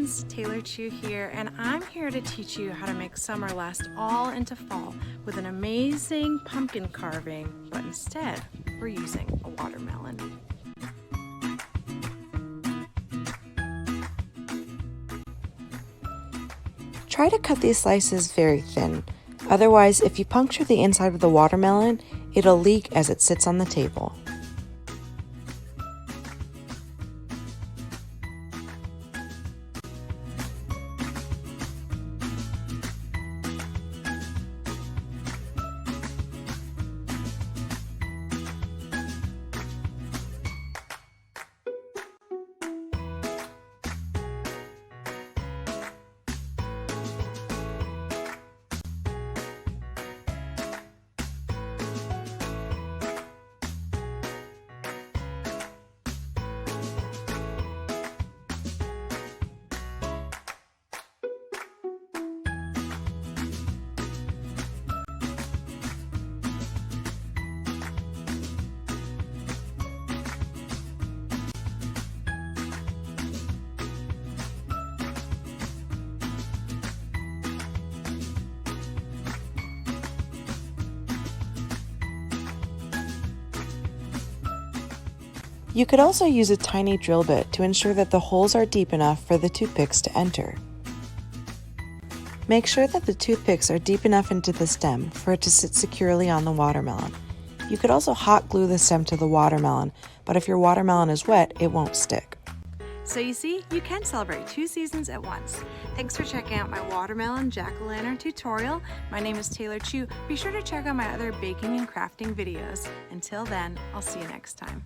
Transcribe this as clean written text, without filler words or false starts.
friends, Taylor Chu here, and I'm here to teach you how to make summer last all into fall with an amazing pumpkin carving, but instead we're using a watermelon. Try to cut these slices very thin, otherwise if you puncture the inside of the watermelon, it'll leak as it sits on the table. You could also use a tiny drill bit to ensure that the holes are deep enough for the toothpicks to enter. Make sure that the toothpicks are deep enough into the stem for it to sit securely on the watermelon. You could also hot glue the stem to the watermelon, but if your watermelon is wet, it won't stick. So you see, you can celebrate 2 seasons at once. Thanks for checking out my watermelon jack-o'-lantern tutorial. My name is Taylor Chu. Be sure to check out my other baking and crafting videos. Until then, I'll see you next time.